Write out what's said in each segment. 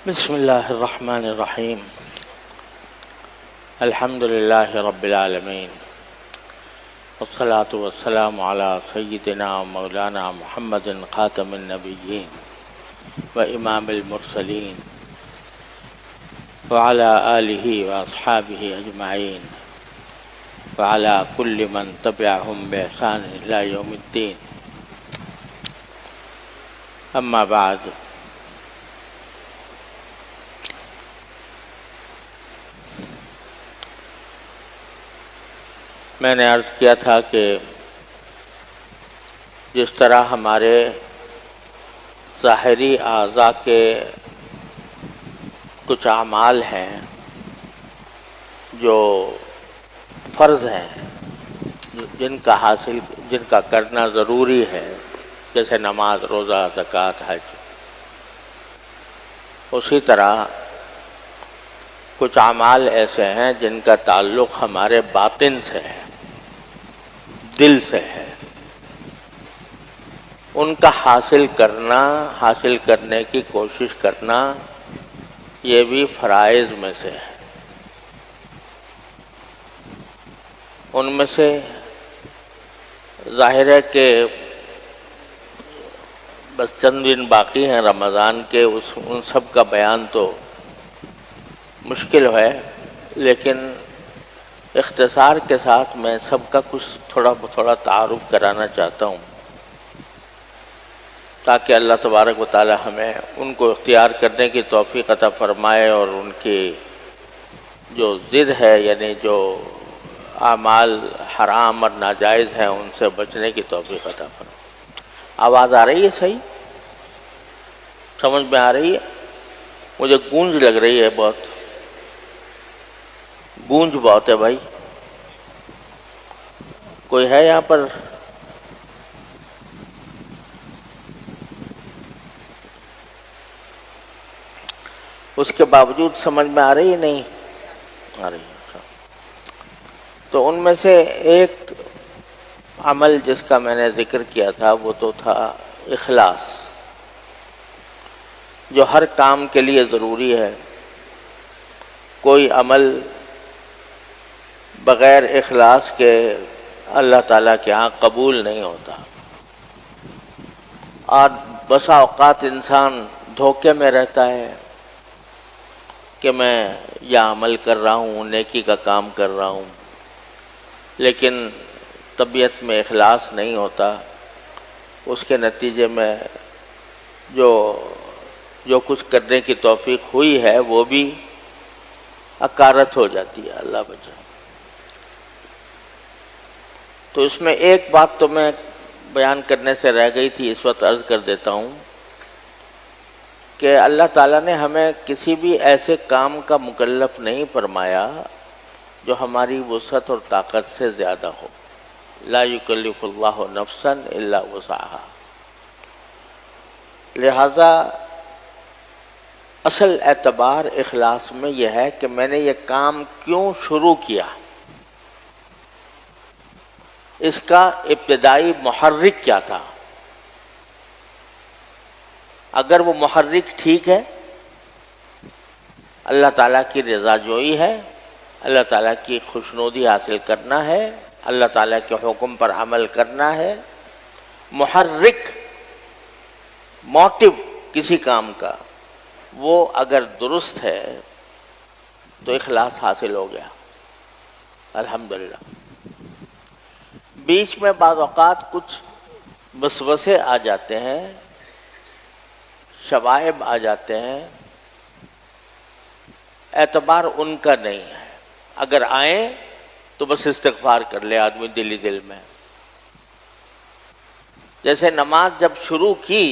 بسم اللہ الرحمن الرحیم الحمد للہ رب العالمین والصلاة والسلام علی سیدنا مولانا محمد خاتم النبیین و امام المرسلین وعلی آلہ واصحابہ اجمعین وعلی کل من تبعہم بإحسان الی یوم الدین. اما بعد، میں نے عرض کیا تھا کہ جس طرح ہمارے ظاہری اعضاء کے کچھ اعمال ہیں جو فرض ہیں، جن کا کرنا ضروری ہے، جیسے نماز، روزہ، زکوٰۃ، حج، اسی طرح کچھ اعمال ایسے ہیں جن کا تعلق ہمارے باطن سے ہے، دل سے ہے. ان کا حاصل کرنے کی کوشش کرنا، یہ بھی فرائض میں سے ہے. ان میں سے ظاہر ہے کہ بس چند دن باقی ہیں رمضان کے، ان سب کا بیان تو مشکل ہے، لیکن اختصار کے ساتھ میں سب کا کچھ تھوڑا تعارف کرانا چاہتا ہوں، تاکہ اللہ تبارک و تعالی ہمیں ان کو اختیار کرنے کی توفیق عطا فرمائے اور ان کی جو ضد ہے، یعنی جو اعمال حرام اور ناجائز ہیں، ان سے بچنے کی توفیق عطا فرمائے. آواز آ رہی ہے؟ صحیح سمجھ میں آ رہی ہے؟ مجھے گونج لگ رہی ہے، بہت گونج بہت ہے بھائی. کوئی ہے یہاں پر؟ اس کے باوجود سمجھ میں آ رہی ہے؟ نہیں آ رہی ہے. تو ان میں سے ایک عمل جس کا میں نے ذکر کیا تھا وہ تو تھا اخلاص، جو ہر کام کے لیے ضروری ہے. کوئی عمل بغیر اخلاص کے اللہ تعالیٰ کے ہاں قبول نہیں ہوتا، اور بسا اوقات انسان دھوکے میں رہتا ہے کہ میں یہ عمل کر رہا ہوں، نیکی کا کام کر رہا ہوں، لیکن طبیعت میں اخلاص نہیں ہوتا. اس کے نتیجے میں جو کچھ کرنے کی توفیق ہوئی ہے وہ بھی اکارت ہو جاتی ہے. اللہ بچائے. تو اس میں ایک بات تو میں بیان کرنے سے رہ گئی تھی، اس وقت عرض کر دیتا ہوں کہ اللہ تعالیٰ نے ہمیں کسی بھی ایسے کام کا مکلف نہیں فرمایا جو ہماری وسعت اور طاقت سے زیادہ ہو. لا یکلف اللہ نفسا الا وسعها. لہذا اصل اعتبار اخلاص میں یہ ہے کہ میں نے یہ کام کیوں شروع کیا، اس کا ابتدائی محرک کیا تھا. اگر وہ محرک ٹھیک ہے، اللہ تعالیٰ کی رضا جوئی ہے، اللہ تعالیٰ کی خوشنودی حاصل کرنا ہے، اللہ تعالیٰ کے حکم پر عمل کرنا ہے، محرک موٹو کسی کام کا وہ اگر درست ہے تو اخلاص حاصل ہو گیا الحمدللہ. بیچ میں بعض اوقات کچھ وسوسے آ جاتے ہیں، شوائب آ جاتے ہیں، اعتبار ان کا نہیں ہے. اگر آئیں تو بس استغفار کر لے آدمی دل ہی دل میں. جیسے نماز جب شروع کی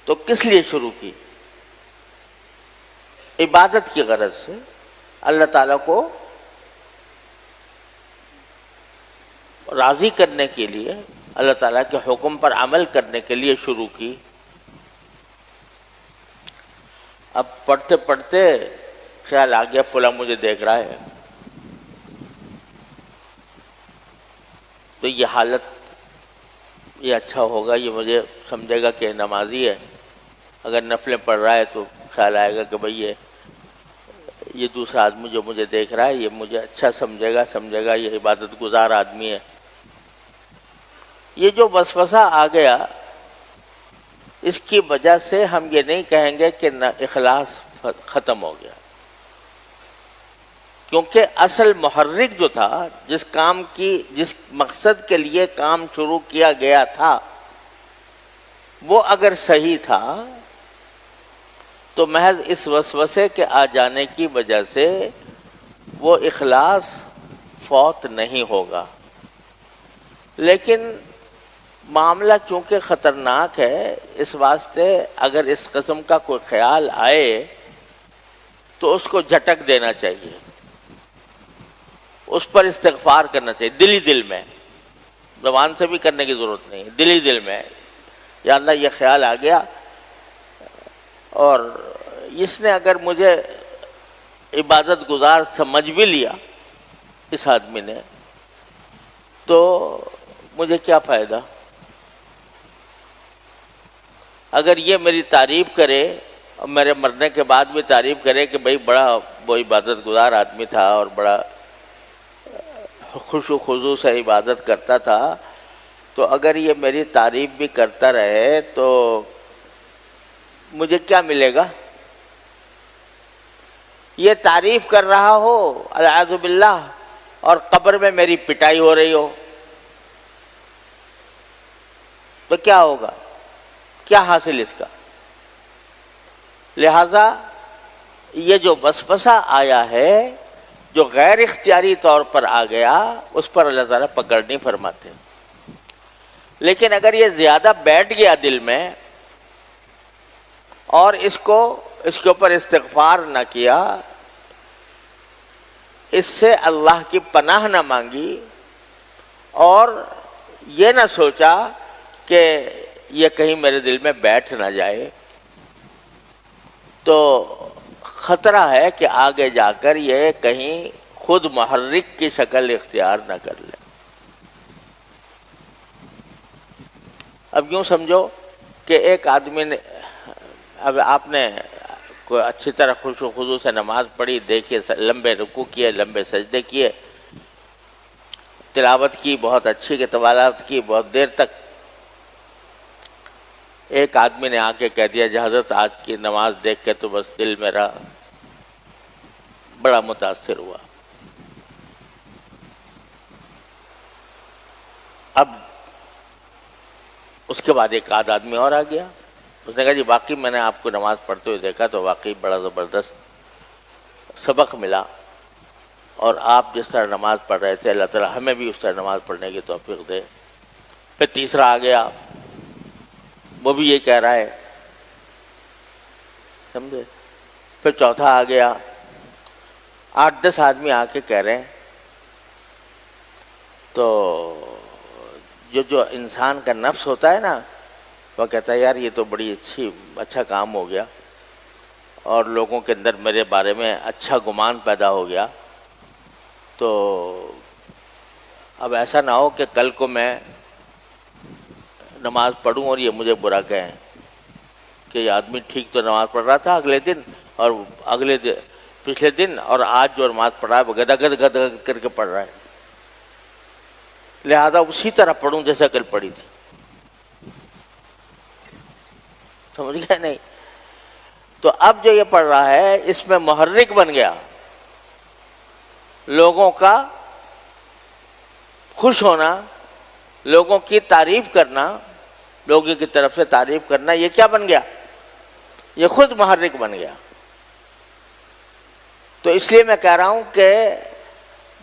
تو کس لیے شروع کی؟ عبادت کی غرض سے، اللہ تعالیٰ کو راضی کرنے کے لیے، اللہ تعالیٰ کے حکم پر عمل کرنے کے لیے شروع کی. اب پڑھتے پڑھتے خیال آ گیا فلاں مجھے دیکھ رہا ہے، تو یہ حالت، یہ اچھا ہوگا، یہ مجھے سمجھے گا کہ نمازی ہے، اگر نفلیں پڑھ رہا ہے تو خیال آئے گا کہ بھئی یہ دوسرا آدمی جو مجھے دیکھ رہا ہے یہ مجھے اچھا سمجھے گا یہ عبادت گزار آدمی ہے. یہ جو وسوسہ آ گیا اس کی وجہ سے ہم یہ نہیں کہیں گے کہ اخلاص ختم ہو گیا، کیونکہ اصل محرک جو تھا، جس مقصد کے لیے کام شروع کیا گیا تھا، وہ اگر صحیح تھا تو محض اس وسوسے کے آ جانے کی وجہ سے وہ اخلاص فوت نہیں ہوگا. لیکن معاملہ چونکہ خطرناک ہے، اس واسطے اگر اس قسم کا کوئی خیال آئے تو اس کو جھٹک دینا چاہیے، اس پر استغفار کرنا چاہیے دل میں، زبان سے بھی کرنے کی ضرورت نہیں، دل میں یا اللہ یہ خیال آ گیا اور اس نے اگر مجھے عبادت گزار سمجھ بھی لیا اس آدمی نے تو مجھے کیا فائدہ. اگر یہ میری تعریف کرے اور میرے مرنے کے بعد بھی تعریف کرے کہ بھئی بڑا وہ عبادت گزار آدمی تھا اور بڑا خوش و خضوع سے عبادت کرتا تھا، تو اگر یہ میری تعریف بھی کرتا رہے تو مجھے کیا ملے گا؟ یہ تعریف کر رہا ہو اعوذ باللہ اور قبر میں میری پٹائی ہو رہی ہو تو کیا ہوگا؟ کیا حاصل اس کا؟ لہذا یہ جو وسوسہ آیا ہے جو غیر اختیاری طور پر آ گیا اس پر اللہ تعالیٰ پکڑ نہیں فرماتے. لیکن اگر یہ زیادہ بیٹھ گیا دل میں اور اس کے اوپر استغفار نہ کیا، اس سے اللہ کی پناہ نہ مانگی اور یہ نہ سوچا کہ یہ کہیں میرے دل میں بیٹھ نہ جائے، تو خطرہ ہے کہ آگے جا کر یہ کہیں خود محرک کی شکل اختیار نہ کر لے. اب یوں سمجھو کہ ایک آدمی نے، اب آپ نے کوئی اچھی طرح خوش و خضوع سے نماز پڑھی، دیکھیے لمبے رکوع کیے، لمبے سجدے کیے، تلاوت کی بہت اچھی کہ تلاوت کی بہت دیر تک. ایک آدمی نے آ کے کہہ دیا کہ حضرت آج کی نماز دیکھ کے تو بس دل میرا بڑا متاثر ہوا. اب اس کے بعد ایک آدمی اور آ گیا، اس نے کہا جی واقعی میں نے آپ کو نماز پڑھتے ہوئے دیکھا تو واقعی بڑا زبردست سبق ملا، اور آپ جس طرح نماز پڑھ رہے تھے اللہ تعالیٰ ہمیں بھی اس طرح نماز پڑھنے کی توفیق دے. پھر تیسرا آ گیا، وہ بھی یہ کہہ رہا ہے، سمجھے. پھر چوتھا آ گیا، 8-10 آدمی آ کے کہہ رہے ہیں. تو جو انسان کا نفس ہوتا ہے نا وہ کہتا ہے یار یہ تو بڑی اچھا کام ہو گیا اور لوگوں کے اندر میرے بارے میں اچھا گمان پیدا ہو گیا، تو اب ایسا نہ ہو کہ کل کو میں نماز پڑھوں اور یہ مجھے برا کہیں کہ یہ آدمی ٹھیک تو نماز پڑھ رہا تھا اگلے دن اور پچھلے دن، اور آج جو نماز پڑھ رہا ہے وہ گد گد کر کے پڑھ رہا ہے، لہذا اسی طرح پڑھوں جیسا کل پڑھی تھی. سمجھ گئے نہیں؟ تو اب جو یہ پڑھ رہا ہے اس میں محرک بن گیا، لوگوں کا خوش ہونا، لوگوں کی تعریف کرنا، لوگوں کی طرف سے تعریف کرنا، یہ کیا بن گیا؟ یہ خود محرک بن گیا. تو اس لیے میں کہہ رہا ہوں کہ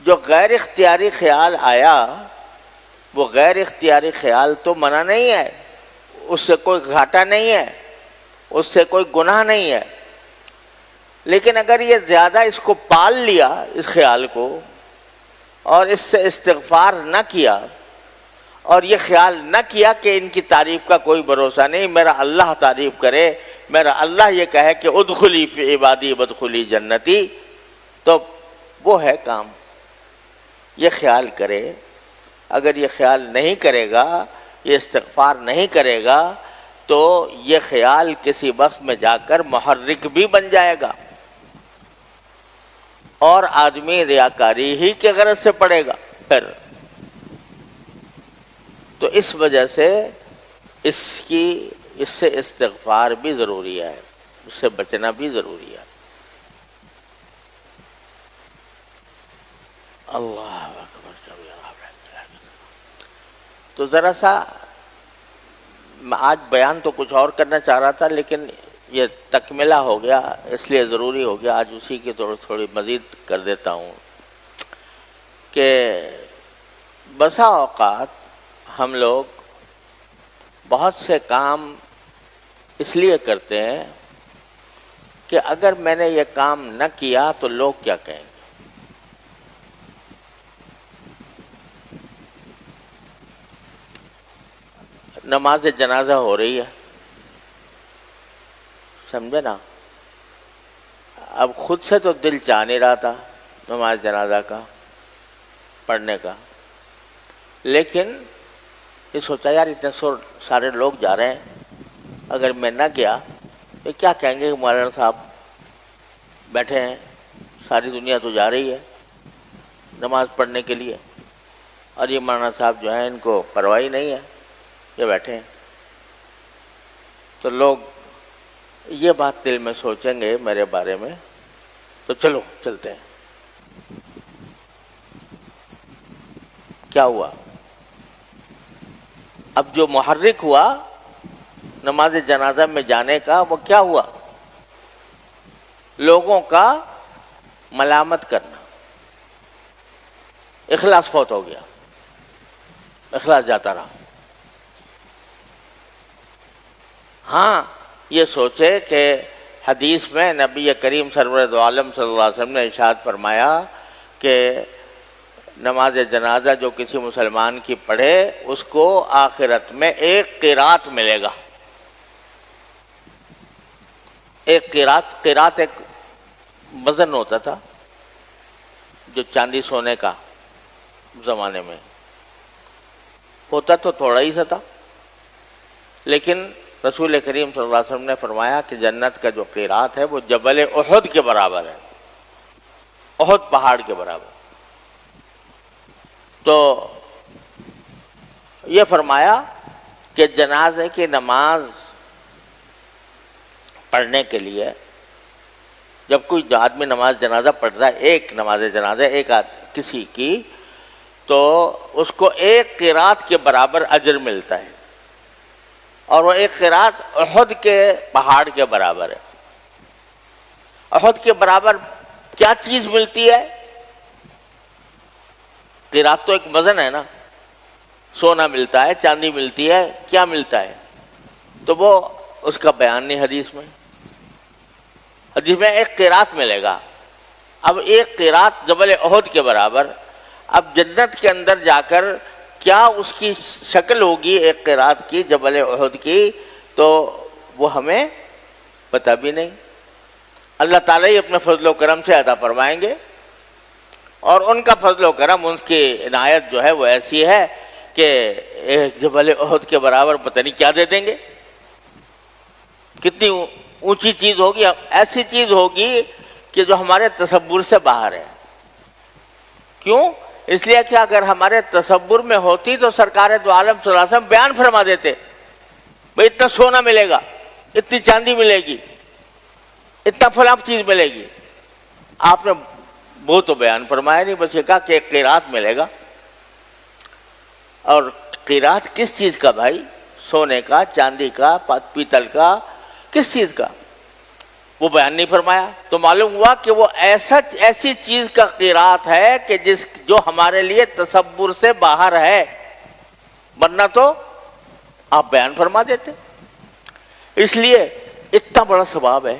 جو غیر اختیاری خیال آیا وہ غیر اختیاری خیال تو منع نہیں ہے، اس سے کوئی گھاٹا نہیں ہے، اس سے کوئی گناہ نہیں ہے. لیکن اگر یہ زیادہ اس کو پال لیا اس خیال کو اور اس سے استغفار نہ کیا اور یہ خیال نہ کیا کہ ان کی تعریف کا کوئی بھروسہ نہیں، میرا اللہ تعریف کرے، میرا اللہ یہ کہے کہ ادخلی فی عبادی وادخلی جنتی، تو وہ ہے کام. یہ خیال کرے. اگر یہ خیال نہیں کرے گا، یہ استغفار نہیں کرے گا، تو یہ خیال کسی وقت میں جا کر محرک بھی بن جائے گا اور آدمی ریاکاری ہی کے غرض سے پڑے گا پھر. تو اس وجہ سے اس سے استغفار بھی ضروری ہے، اس سے بچنا بھی ضروری ہے. اللہ اکبر کبیرہ. تو ذرا سا آج بیان تو کچھ اور کرنا چاہ رہا تھا، لیکن یہ تکملہ ہو گیا اس لیے ضروری ہو گیا آج اسی کی تھوڑی مزید کر دیتا ہوں کہ بسا اوقات ہم لوگ بہت سے کام اس لیے کرتے ہیں کہ اگر میں نے یہ کام نہ کیا تو لوگ کیا کہیں گے. نماز جنازہ ہو رہی ہے، سمجھے نا. اب خود سے تو دل چاہ نہیں رہا تھا نماز جنازہ کا پڑھنے کا، لیکن یہ سوچا یار اتنے سارے لوگ جا رہے ہیں، اگر میں نہ گیا تو کیا کہیں گے کہ مولانا صاحب بیٹھے ہیں، ساری دنیا تو جا رہی ہے نماز پڑھنے کے لیے اور یہ مولانا صاحب جو ہیں ان کو پرواہ ہی نہیں ہے، یہ بیٹھے ہیں. تو لوگ یہ بات دل میں سوچیں گے میرے بارے میں، تو چلو چلتے ہیں. کیا ہوا؟ اب جو محرک ہوا نماز جنازہ میں جانے کا وہ کیا ہوا؟ لوگوں کا ملامت کرنا. اخلاص فوت ہو گیا، اخلاص جاتا رہا. ہاں یہ سوچے کہ حدیث میں نبی کریم سرور عالم صلی اللہ علیہ وسلم نے ارشاد فرمایا کہ نماز جنازہ جو کسی مسلمان کی پڑھے اس کو آخرت میں ایک قرات ملے گا. ایک قرات ایک وزن ہوتا تھا جو چاندی سونے کا زمانے میں ہوتا تو تھوڑا ہی سا تھا، لیکن رسول کریم صلی اللہ علیہ وسلم نے فرمایا کہ جنت کا جو قیرات ہے وہ جبل احد کے برابر ہے، احد پہاڑ کے برابر. تو یہ فرمایا کہ جنازے کی نماز پڑھنے کے لیے جب کوئی آدمی نماز جنازہ پڑھتا ہے، ایک نماز جنازہ ایک کسی کی، تو اس کو ایک قرات کے برابر اجر ملتا ہے، اور وہ ایک قرات احد کے پہاڑ کے برابر ہے. احد کے برابر کیا چیز ملتی ہے؟ قرات تو ایک وزن ہے نا، سونا ملتا ہے، چاندی ملتی ہے، کیا ملتا ہے؟ تو وہ اس کا بیان نہیں حدیث میں. حدیث میں ایک قرات ملے گا. اب ایک قرات جبل احد کے برابر. اب جنت کے اندر جا کر کیا اس کی شکل ہوگی ایک قرات کی جبل احد کی، تو وہ ہمیں پتہ بھی نہیں. اللہ تعالیٰ ہی اپنے فضل و کرم سے عطا فرمائیں گے، اور ان کا فضل و کرم، ان کی عنایت جو ہے وہ ایسی ہے کہ ایک جبل احد کے برابر پتہ نہیں کیا دے دیں گے. کتنی اونچی چیز ہوگی، ایسی چیز ہوگی کہ جو ہمارے تصور سے باہر ہے. کیوں؟ اس لیے کہ اگر ہمارے تصور میں ہوتی تو سرکار دو عالم صلی اللہ علیہ وسلم بیان فرما دیتے، بھئی اتنا سونا ملے گا، اتنی چاندی ملے گی، اتنا فلاں چیز ملے گی. آپ نے وہ تو بیان فرمایا نہیں، بس یہ کہا کہ ایک قرات ملے گا. اور قرات کس چیز کا بھائی؟ سونے کا، چاندی کا، پیتل کا، کس چیز کا؟ وہ بیان نہیں فرمایا. تو معلوم ہوا کہ وہ ایسی چیز کا قرات ہے کہ جو ہمارے لیے تصور سے باہر ہے، ورنہ تو آپ بیان فرما دیتے. اس لیے اتنا بڑا ثواب ہے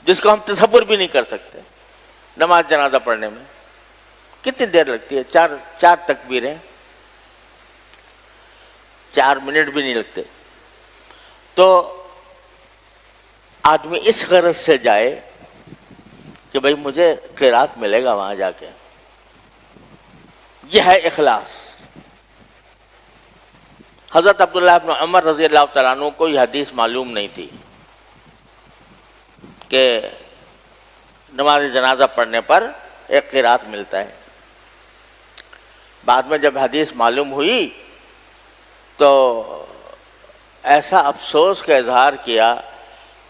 جس کو ہم تصور بھی نہیں کر سکتے. نماز جنازہ پڑھنے میں کتنی دیر لگتی ہے؟ چار تکبیریں، 4 منٹ بھی نہیں لگتے. تو آدمی اس غرض سے جائے کہ بھئی مجھے قرات ملے گا وہاں جا کے. یہ ہے اخلاص. حضرت عبداللہ ابن عمر رضی اللہ تعالیٰ عنہ کو یہ حدیث معلوم نہیں تھی کہ نماز جنازہ پڑھنے پر ایک قرات ملتا ہے. بعد میں جب حدیث معلوم ہوئی تو ایسا افسوس کا اظہار کیا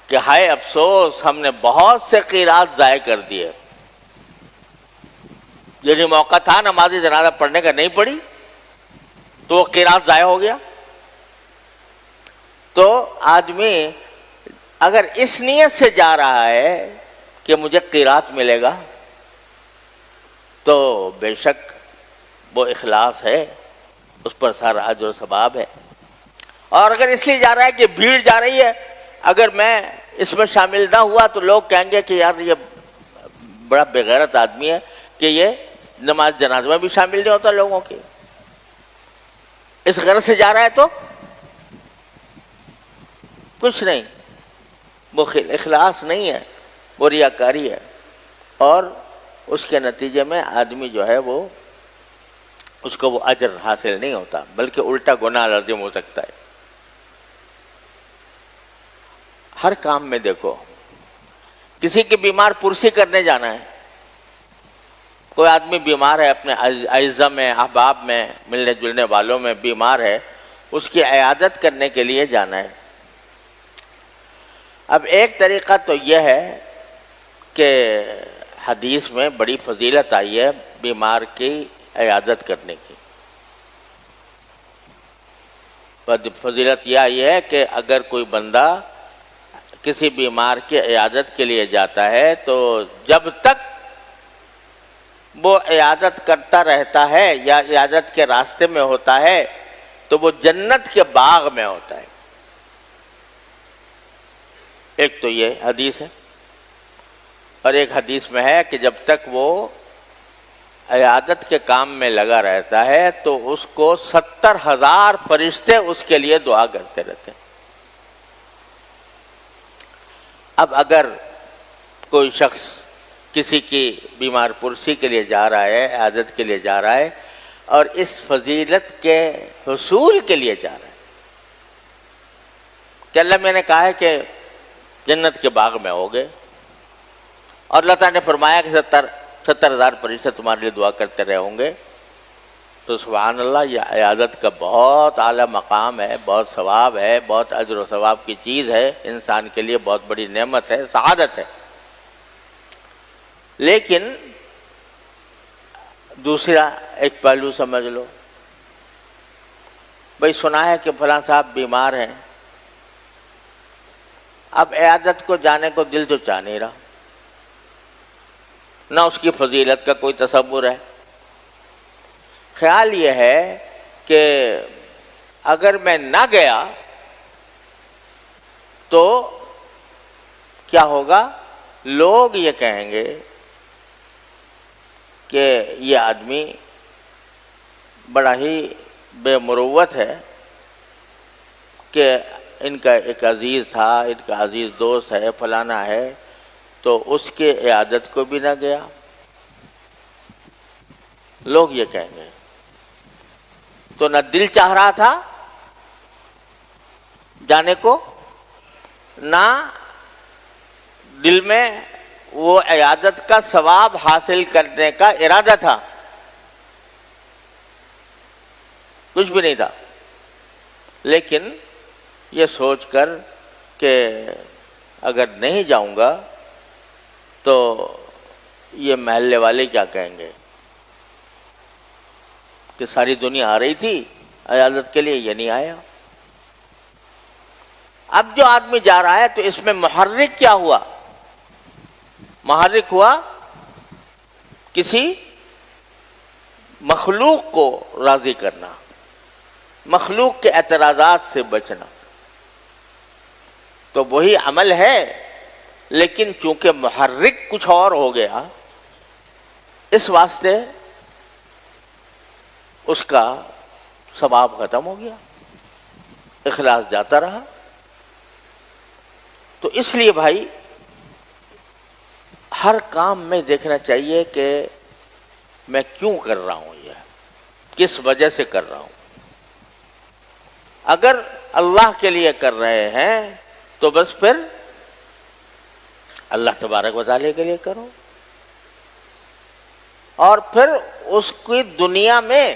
کہ ہائے افسوس، ہم نے بہت سے قرات ضائع کر دیے. یعنی موقع تھا نماز جنازہ پڑھنے کا، نہیں پڑھی تو وہ قرات ضائع ہو گیا. تو آدمی اگر اس نیت سے جا رہا ہے کہ مجھے قرات ملے گا تو بے شک وہ اخلاص ہے، اس پر سارا اجر و ثواب ہے. اور اگر اس لیے جا رہا ہے کہ بھیڑ جا رہی ہے، اگر میں اس میں شامل نہ ہوا تو لوگ کہیں گے کہ یار یہ بڑا بے غیرت آدمی ہے کہ یہ نماز جنازہ میں بھی شامل نہیں ہوتا لوگوں کے، اس غرض سے جا رہا ہے تو کچھ نہیں، وہ اخلاص نہیں ہے، وہ ریاکاری ہے. اور اس کے نتیجے میں آدمی جو ہے وہ اس کو وہ اجر حاصل نہیں ہوتا، بلکہ الٹا گناہ لازم ہو سکتا ہے. ہر کام میں دیکھو، کسی کی بیمار پرسی کرنے جانا ہے، کوئی آدمی بیمار ہے، اپنے اعزہ میں، احباب میں، ملنے جلنے والوں میں بیمار ہے، اس کی عیادت کرنے کے لیے جانا ہے. اب ایک طریقہ تو یہ ہے کہ حدیث میں بڑی فضیلت آئی ہے بیمار کی عیادت کرنے کی. فضیلت یہ آئی ہے کہ اگر کوئی بندہ کسی بیمار کی عیادت کے لیے جاتا ہے تو جب تک وہ عیادت کرتا رہتا ہے یا عیادت کے راستے میں ہوتا ہے تو وہ جنت کے باغ میں ہوتا ہے. ایک تو یہ حدیث ہے، اور ایک حدیث میں ہے کہ جب تک وہ عیادت کے کام میں لگا رہتا ہے تو اس کو 70,000 فرشتے اس کے لیے دعا کرتے رہتے ہیں. اب اگر کوئی شخص کسی کی بیمار پرسی کے لیے جا رہا ہے، عیادت کے لیے جا رہا ہے، اور اس فضیلت کے حصول کے لیے جا رہا ہے کہ اللہ میں نے کہا ہے کہ جنت کے باغ میں ہوگے، اور اللہ تعالیٰ نے فرمایا کہ 70,000 فرشتے تمہارے لیے دعا کرتے رہے ہوں گے، تو سبحان اللہ، یہ عیادت کا بہت اعلیٰ مقام ہے، بہت ثواب ہے، بہت اجر و ثواب کی چیز ہے، انسان کے لیے بہت بڑی نعمت ہے، سعادت ہے. لیکن دوسرا ایک پہلو سمجھ لو، بھئی سنا ہے کہ فلاں صاحب بیمار ہیں، اب عیادت کو جانے کو دل تو چاہ نہیں رہا، نہ اس کی فضیلت کا کوئی تصور ہے. خیال یہ ہے کہ اگر میں نہ گیا تو کیا ہوگا، لوگ یہ کہیں گے کہ یہ آدمی بڑا ہی بے مروت ہے کہ ان کا ایک عزیز تھا، ان کا عزیز دوست ہے، فلانا ہے، تو اس کے عیادت کو بھی نہ گیا. لوگ یہ کہیں گے. تو نہ دل چاہ رہا تھا جانے کو، نہ دل میں وہ عیادت کا ثواب حاصل کرنے کا ارادہ تھا، کچھ بھی نہیں تھا. لیکن یہ سوچ کر کہ اگر نہیں جاؤں گا تو یہ محلے والے کیا کہیں گے کہ ساری دنیا آ رہی تھی عیادت کے لیے، یہ نہیں آیا. اب جو آدمی جا رہا ہے تو اس میں محرک کیا ہوا؟ محرک ہوا کسی مخلوق کو راضی کرنا، مخلوق کے اعتراضات سے بچنا. تو وہی عمل ہے، لیکن چونکہ محرک کچھ اور ہو گیا، اس واسطے اس کا ثواب ختم ہو گیا، اخلاص جاتا رہا. تو اس لیے بھائی ہر کام میں دیکھنا چاہیے کہ میں کیوں کر رہا ہوں، یہ کس وجہ سے کر رہا ہوں. اگر اللہ کے لیے کر رہے ہیں تو بس پھر اللہ تبارک و تعالیٰ کے لیے کرو، اور پھر اس کی دنیا میں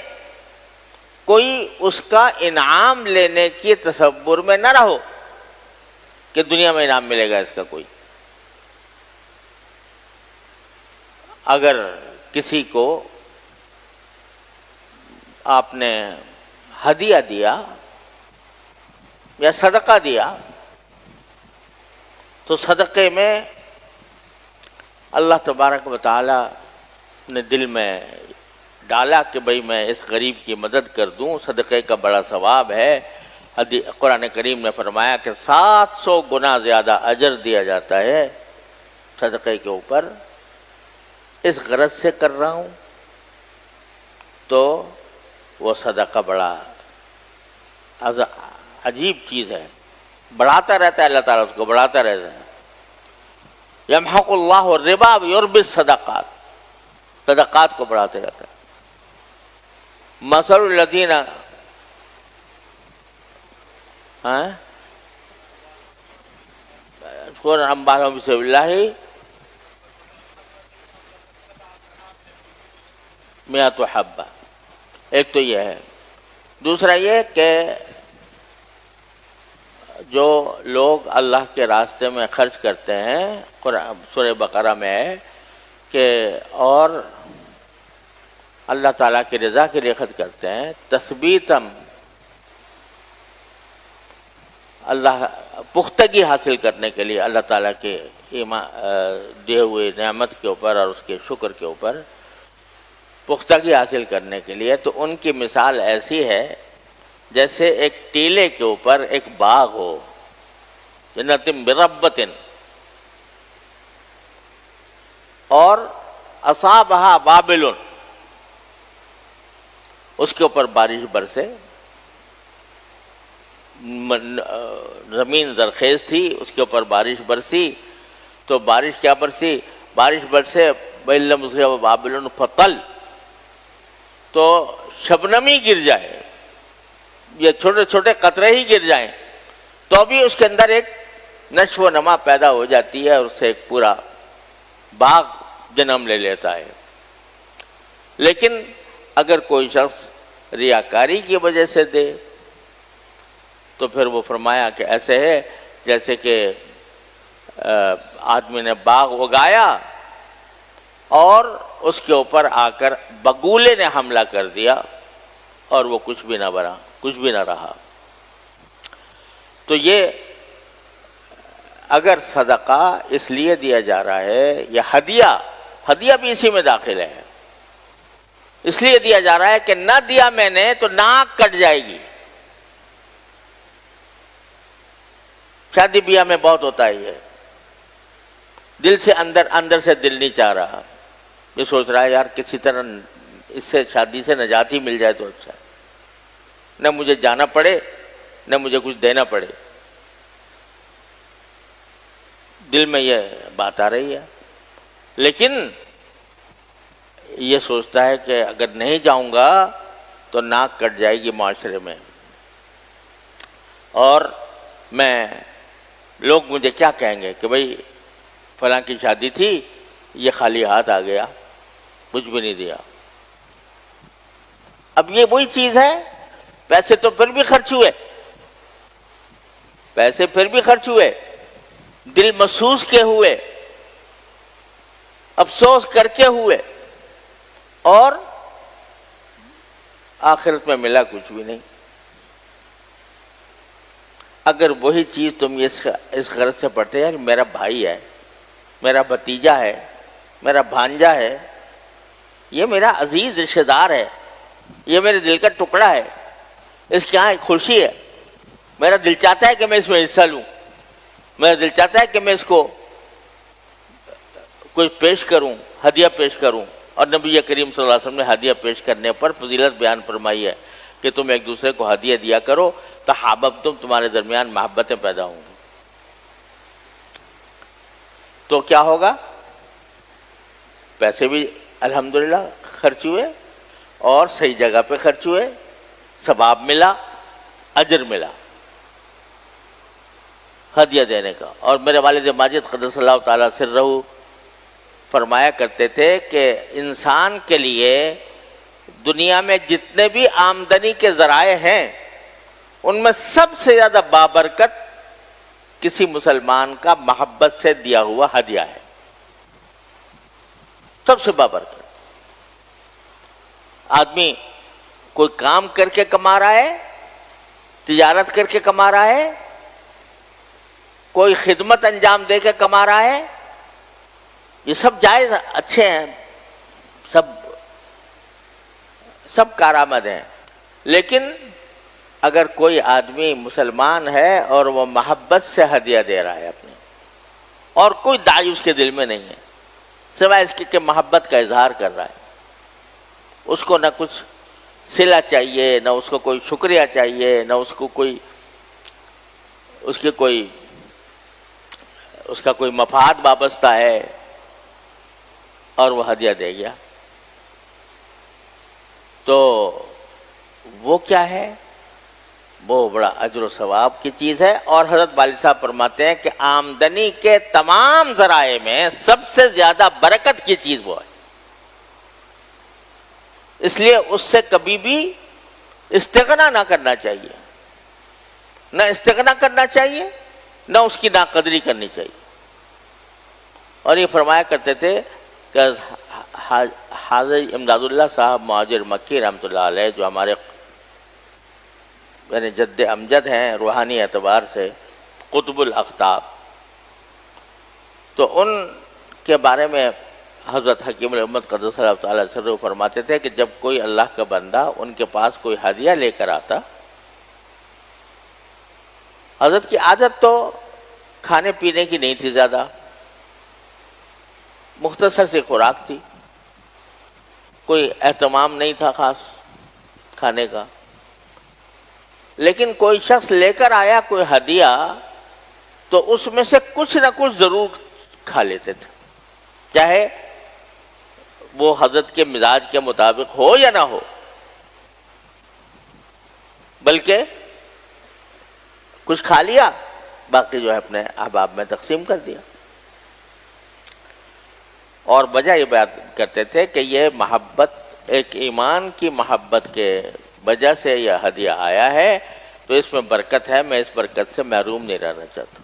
کوئی اس کا انعام لینے کی تصور میں نہ رہو کہ دنیا میں انعام ملے گا اس کا کوئی۔ اگر کسی کو آپ نے ہدیہ دیا یا صدقہ دیا تو صدقے میں اللہ تبارک و تعالی نے دل میں ڈالا کہ بھئی میں اس غریب کی مدد کر دوں، صدقے کا بڑا ثواب ہے۔ قرآن کریم نے فرمایا کہ 700 گنا زیادہ اجر دیا جاتا ہے صدقے کے اوپر، اس غرض سے کر رہا ہوں، تو وہ صدقہ بڑا عجیب چیز ہے، بڑھاتا رہتا ہے اللہ تعالیٰ، اس کو بڑھاتا رہتا ہے۔ یمحق اللہ الربا ویربی الصدقات، صدقات کو بڑھاتے رہتا ہے۔ مثل الذین اموالہم فی سبیل اللہ مئۃ حبہ، ایک تو یہ ہے۔ دوسرا یہ کہ جو لوگ اللہ کے راستے میں خرچ کرتے ہیں، سورہ بقرہ میں ہے کہ اور اللہ تعالیٰ کی رضا کے لیے خرچ کرتے ہیں، تثبیتاً اللہ پختگی حاصل کرنے کے لیے اللہ تعالیٰ کے دیے ہوئے نعمت کے اوپر اور اس کے شکر کے اوپر پختگی حاصل کرنے کے لیے، تو ان کی مثال ایسی ہے جیسے ایک ٹیلے کے اوپر ایک باغ ہو، جنت بربۃ، اور اصابہا وابل، اس کے اوپر بارش برسے، زمین زرخیز تھی، اس کے اوپر بارش برسی، تو بارش کیا برسی؟ بارش برسے بَإِلَّمْ يُصِبْهَا وَابِلٌ فَطَلْ، تو شبنمی گر جائے، یہ چھوٹے چھوٹے قطرے ہی گر جائیں تو بھی اس کے اندر ایک نشو و نما پیدا ہو جاتی ہے، اور اس سے ایک پورا باغ جنم لے لیتا ہے۔ لیکن اگر کوئی شخص ریاکاری کی وجہ سے دے تو پھر وہ فرمایا کہ ایسے ہے جیسے کہ آدمی نے باغ اگایا اور اس کے اوپر آ کر بگولے نے حملہ کر دیا اور وہ کچھ بھی نہ رہا۔ تو یہ اگر صدقہ اس لیے دیا جا رہا ہے، یا ہدیہ بھی اسی میں داخل ہے، اس لیے دیا جا رہا ہے کہ نہ دیا میں نے تو ناک کٹ جائے گی۔ شادی بیاہ میں بہت ہوتا ہے، یہ دل سے اندر سے دل نہیں چاہ رہا، یہ سوچ رہا ہے یار کسی طرح اس سے شادی سے نجات ہی مل جائے تو اچھا ہے، نہ مجھے جانا پڑے نہ مجھے کچھ دینا پڑے، دل میں یہ بات آ رہی ہے۔ لیکن یہ سوچتا ہے کہ اگر نہیں جاؤں گا تو ناک کٹ جائے گی معاشرے میں، اور لوگ مجھے کیا کہیں گے کہ بھئی فلاں کی شادی تھی، یہ خالی ہاتھ آ گیا، کچھ بھی نہیں دیا۔ اب یہ وہی چیز ہے، پیسے تو پھر بھی خرچ ہوئے، دل محسوس کے ہوئے، افسوس کر کے ہوئے، اور آخرت میں ملا کچھ بھی نہیں۔ اگر وہی چیز تم اس غرض سے پڑھتے ہیں، میرا بھائی ہے، میرا بھتیجا ہے، میرا بھانجا ہے، یہ میرا عزیز رشتہ دار ہے، یہ میرے دل کا ٹکڑا ہے، اس کے یہاں ایک خوشی ہے، میرا دل چاہتا ہے کہ میں اس میں حصہ لوں، میرا دل چاہتا ہے کہ میں اس کو کچھ پیش کروں، ہدیہ پیش کروں۔ اور نبی کریم صلی اللہ علیہ وسلم نے ہدیہ پیش کرنے پر فضیلت بیان فرمائی ہے کہ تم ایک دوسرے کو ہدیہ دیا کرو، تحاببتم، تمہارے درمیان محبتیں پیدا ہوں گی۔ تو کیا ہوگا؟ پیسے بھی الحمدللہ خرچ ہوئے، اور صحیح جگہ پہ خرچ ہوئے، ثواب ملا، اجر ملا ہدیہ دینے کا۔ اور میرے والد ماجد قدس اللہ تعالیٰ سرہ فرمایا کرتے تھے کہ انسان کے لیے دنیا میں جتنے بھی آمدنی کے ذرائع ہیں ان میں سب سے زیادہ بابرکت کسی مسلمان کا محبت سے دیا ہوا ہدیہ ہے، سب سے بابرکت۔ آدمی کوئی کام کر کے کما رہا ہے، تجارت کر کے کما رہا ہے، کوئی خدمت انجام دے کے کما رہا ہے، یہ سب جائز اچھے ہیں، سب کارآمد ہیں، لیکن اگر کوئی آدمی مسلمان ہے اور وہ محبت سے ہدیہ دے رہا ہے اپنے، اور کوئی داعی اس کے دل میں نہیں ہے سوائے اس کے کہ محبت کا اظہار کر رہا ہے، اس کو نہ کچھ صلہ چاہیے، نہ اس کو کوئی شکریہ چاہیے، نہ اس کو کوئی اس کا کوئی مفاد وابستہ ہے، اور وہ ہدیہ دے گیا، تو وہ کیا ہے؟ وہ بڑا اجر و ثواب کی چیز ہے۔ اور حضرت والد صاحب فرماتے ہیں کہ آمدنی کے تمام ذرائع میں سب سے زیادہ برکت کی چیز وہ ہے، اس لیے اس سے کبھی بھی استغنا نہ کرنا چاہیے، نہ استغنا کرنا چاہیے، نہ اس کی ناقدری کرنی چاہیے۔ اور یہ فرمایا کرتے تھے کہ حاجی امداد اللہ صاحب مہاجر مکی رحمۃ اللہ علیہ، جو ہمارے یعنی جد امجد ہیں روحانی اعتبار سے، قطب الاقطاب، تو ان کے بارے میں حضرت حکیم الامت قدس اللہ تعالیٰ سرہ فرماتے تھے کہ جب کوئی اللہ کا بندہ ان کے پاس کوئی ہدیہ لے کر آتا، حضرت کی عادت تو کھانے پینے کی نہیں تھی، زیادہ مختصر سی خوراک تھی، کوئی اہتمام نہیں تھا خاص کھانے کا، لیکن کوئی شخص لے کر آیا کوئی ہدیہ تو اس میں سے کچھ نہ کچھ ضرور کھا لیتے تھے، چاہے وہ حضرت کے مزاج کے مطابق ہو یا نہ ہو، بلکہ کچھ کھا لیا، باقی جو ہے اپنے احباب میں تقسیم کر دیا۔ اور وجہ یہ بیان کرتے تھے کہ یہ محبت ایک ایمان کی محبت کے وجہ سے یہ ہدیہ آیا ہے، تو اس میں برکت ہے، میں اس برکت سے محروم نہیں رہنا چاہتا۔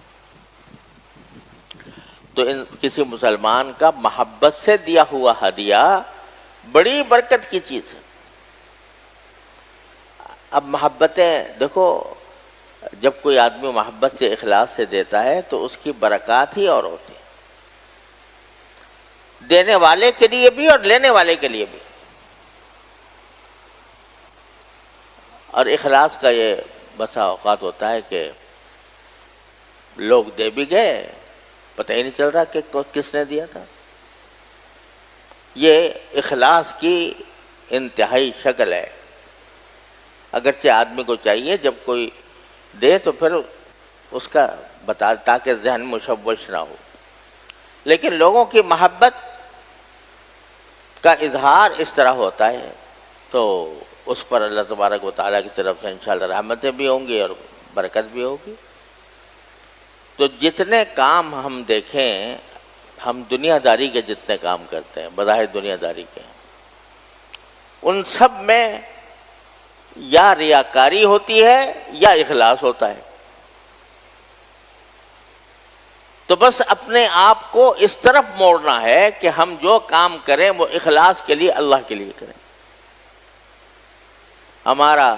تو کسی مسلمان کا محبت سے دیا ہوا ہدیہ بڑی برکت کی چیز ہے۔ اب محبتیں دیکھو، جب کوئی آدمی محبت سے اخلاص سے دیتا ہے تو اس کی برکات ہی اور ہوتی ہے، دینے والے کے لیے بھی اور لینے والے کے لیے بھی۔ اور اخلاص کا یہ بسا اوقات ہوتا ہے کہ لوگ دے بھی گئے، پتہ ہی نہیں چل رہا کہ کس نے دیا تھا۔ یہ اخلاص کی انتہائی شکل ہے۔ اگرچہ آدمی کو چاہیے جب کوئی دے تو پھر اس کا بتا، تاکہ ذہن مشوش نہ ہو، لیکن لوگوں کی محبت کا اظہار اس طرح ہوتا ہے تو اس پر اللہ تبارک و تعالیٰ کی طرف سے انشاءاللہ رحمتیں بھی ہوں گی اور برکت بھی ہوگی۔ تو جتنے کام ہم دیکھیں، ہم دنیا داری کے جتنے کام کرتے ہیں، بظاہر دنیا داری کے، ان سب میں یا ریاکاری ہوتی ہے یا اخلاص ہوتا ہے۔ تو بس اپنے آپ کو اس طرف موڑنا ہے کہ ہم جو کام کریں وہ اخلاص کے لیے، اللہ کے لیے کریں۔ ہمارا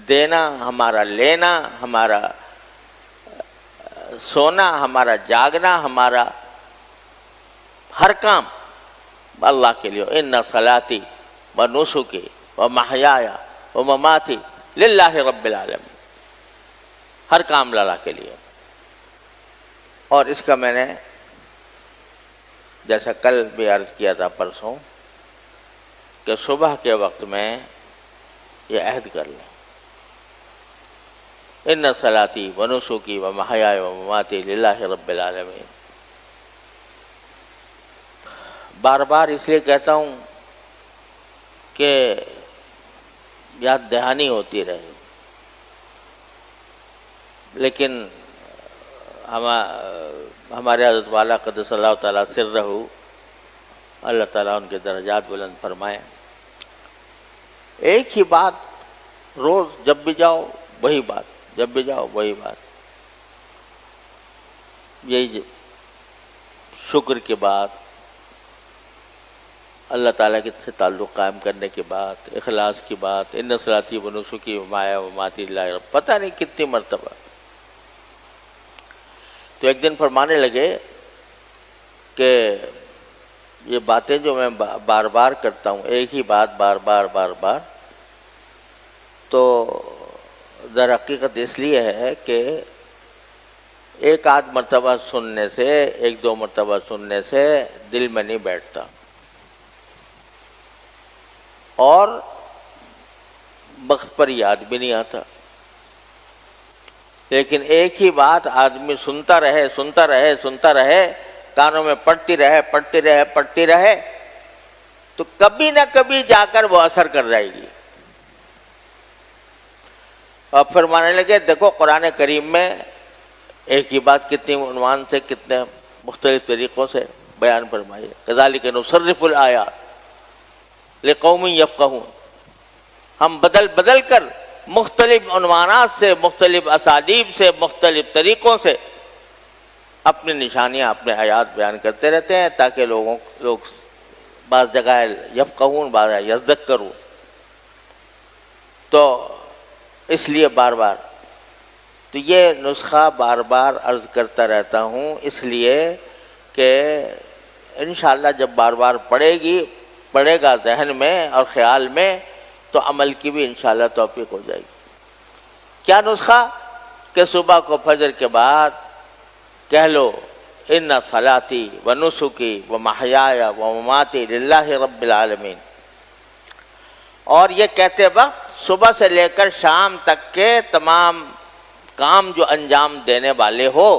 دینا، ہمارا لینا، ہمارا سونا، ہمارا جاگنا، ہمارا ہر کام اللہ کے لیے۔ ان صلاتی و نسکی و محیایا و مماتی للہ رب العالمین، ہر کام اللہ کے لیے۔ اور اس کا میں نے جیسا کل بھی عرض کیا تھا، پرسوں، کہ صبح کے وقت میں یہ عہد کر لیں، ان صلاتی و نسکی و محیایا و مماتی للہ رب العالمین۔ بار بار اس لیے کہتا ہوں کہ یاد دہانی ہوتی رہے، لیکن ہمارے حضرت والا قدس اللہ تعالیٰ سرہ، اللہ تعالیٰ ان کے درجات بلند فرمائے، ایک ہی بات روز جب بھی جاؤ وہی بات، جب بھی جاؤ وہی بات، یہی شکر کی بات، اللہ تعالیٰ کے سے تعلق قائم کرنے کی بات، اخلاص کی بات، ان صلاتی و نسکی و مایا و ماتی اللہ، پتہ نہیں کتنی مرتبہ۔ تو ایک دن فرمانے لگے کہ یہ باتیں جو میں بار بار کرتا ہوں، ایک ہی بات بار بار، تو در حقیقت اس لیے ہے کہ ایک آدھ مرتبہ سننے سے، ایک دو مرتبہ سننے سے دل میں نہیں بیٹھتا، اور وقت پر یاد بھی نہیں آتا۔ لیکن ایک ہی بات آدمی سنتا رہے، کانوں میں پڑتی رہے، تو کبھی نہ کبھی جا کر وہ اثر کر جائے گی۔ اور فرمانے لگے دیکھو قرآن کریم میں ایک ہی بات کتنی عنوان سے، کتنے مختلف طریقوں سے بیان فرمائی ہے۔ کذالک نصرف الآیات لقوم یفقہون، ہم بدل کر مختلف عنوانات سے، مختلف اسالیب سے، مختلف طریقوں سے اپنی نشانیاں، اپنے آیات بیان کرتے رہتے ہیں، تاکہ لوگ بعض جگہ یفقہون، بعض یذکرون۔ تو اس لیے بار بار تو یہ نسخہ بار بار عرض کرتا رہتا ہوں، اس لیے کہ انشاءاللہ جب بار بار پڑے گا ذہن میں اور خیال میں، تو عمل کی بھی انشاءاللہ توفیق ہو جائے گی۔ کیا نسخہ؟ کہ صبح کو فجر کے بعد کہہ لو ان صلاتی و نسکی و محیای و مماتی للہ رب العالمین، اور یہ کہتے وقت صبح سے لے کر شام تک کے تمام کام جو انجام دینے والے ہو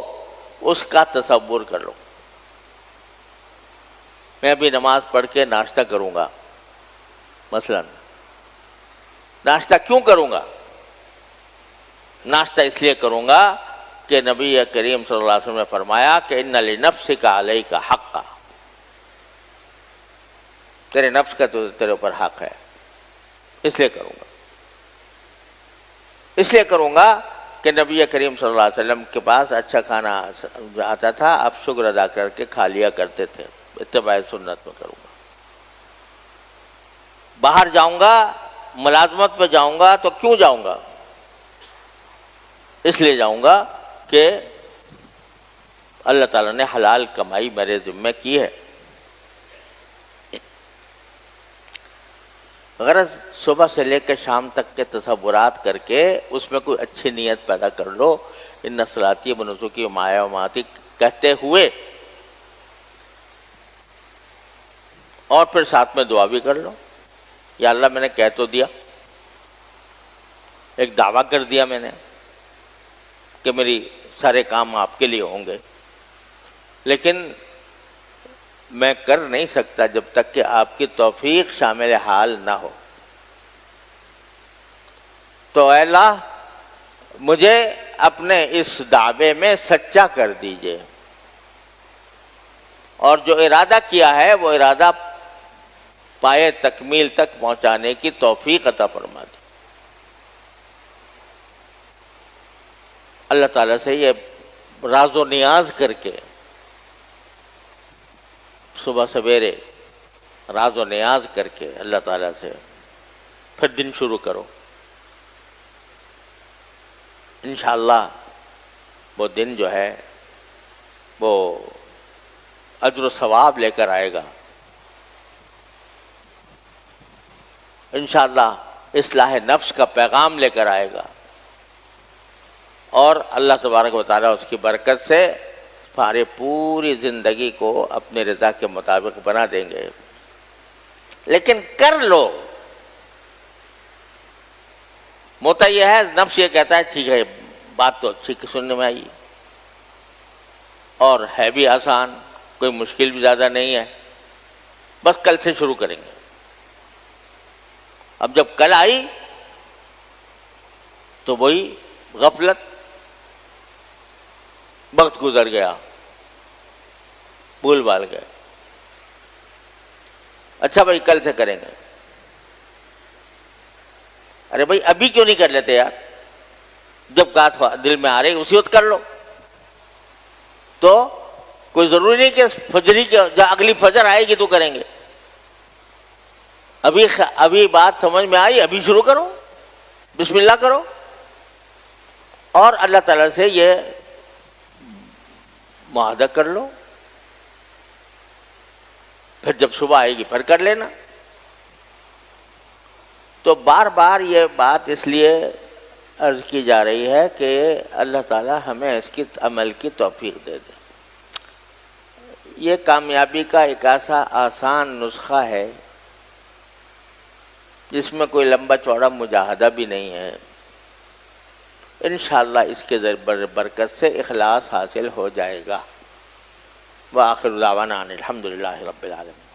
اس کا تصور کر لو۔ میں بھی نماز پڑھ کے ناشتہ کروں گا، مثلا ناشتہ کیوں کروں گا؟ ناشتہ اس لیے کروں گا کہ نبی کریم صلی اللہ علیہ وسلم نے فرمایا کہ ان لنفسک علیک حقا، تیرے نفس کا تو تیرے اوپر حق ہے، اس لیے کروں گا کہ نبی کریم صلی اللہ علیہ وسلم کے پاس اچھا کھانا آتا تھا، آپ شکر ادا کر کے کھا لیا کرتے تھے، اتباع سنت میں کروں گا۔ باہر جاؤں گا، ملازمت پہ جاؤں گا، تو کیوں جاؤں گا؟ اس لیے جاؤں گا کہ اللہ تعالیٰ نے حلال کمائی میرے ذمہ کی ہے۔ غرض صبح سے لے کر شام تک کے تصورات کر کے اس میں کوئی اچھی نیت پیدا کر لو، ان صلاتی و نسکی و مایا و ماتی کہتے ہوئے، اور پھر ساتھ میں دعا بھی کر لو، یا اللہ میں نے کہہ تو دیا، ایک دعویٰ کر دیا میں نے کہ میری سارے کام آپ کے لیے ہوں گے، لیکن میں کر نہیں سکتا جب تک کہ آپ کی توفیق شامل حال نہ ہو۔ تو اے اللہ مجھے اپنے اس دعوے میں سچا کر دیجئے، اور جو ارادہ کیا ہے وہ ارادہ پائے تکمیل تک پہنچانے کی توفیق عطا فرما دی۔ اللہ تعالیٰ سے یہ راز و نیاز کر کے صبح سویرے راز و نیاز کر کے اللہ تعالیٰ سے پھر دن شروع کرو، انشاءاللہ وہ دن جو ہے وہ اجر و ثواب لے کر آئے گا، انشاءاللہ اصلاح نفس کا پیغام لے کر آئے گا، اور اللہ تبارک و تعالیٰ اس کی برکت سے ہمارے پوری زندگی کو اپنے رضا کے مطابق بنا دیں گے۔ لیکن کر لو، موتا یہ ہے، نفس یہ کہتا ہے ٹھیک ہے بات تو اچھی سننے میں آئی، اور ہے بھی آسان، کوئی مشکل بھی زیادہ نہیں ہے، بس کل سے شروع کریں گے۔ اب جب کل آئی تو وہی غفلت، وقت گزر گیا، بھول بھال گئے، اچھا بھائی کل سے کریں گے۔ ارے بھائی ابھی کیوں نہیں کر لیتے یار؟ جب بات دل میں آ رہی اسی وقت کر لو۔ تو کوئی ضروری نہیں کہ فجری کے اگلی فجر آئے گی تو کریں گے، ابھی بات سمجھ میں آئی، ابھی شروع کرو، بسم اللہ کرو، اور اللہ تعالیٰ سے یہ معاہدہ کر لو، پھر جب صبح آئے گی پھر کر لینا۔ تو بار بار یہ بات اس لیے عرض کی جا رہی ہے کہ اللہ تعالیٰ ہمیں اس کی عمل کی توفیق دے دے۔ یہ کامیابی کا ایک ایسا آسان نسخہ ہے جس میں کوئی لمبا چوڑا مجاہدہ بھی نہیں ہے، انشاءاللہ اس کے برکت سے اخلاص حاصل ہو جائے گا۔ وآخر دعوانا ان الحمدللہ رب العالمین۔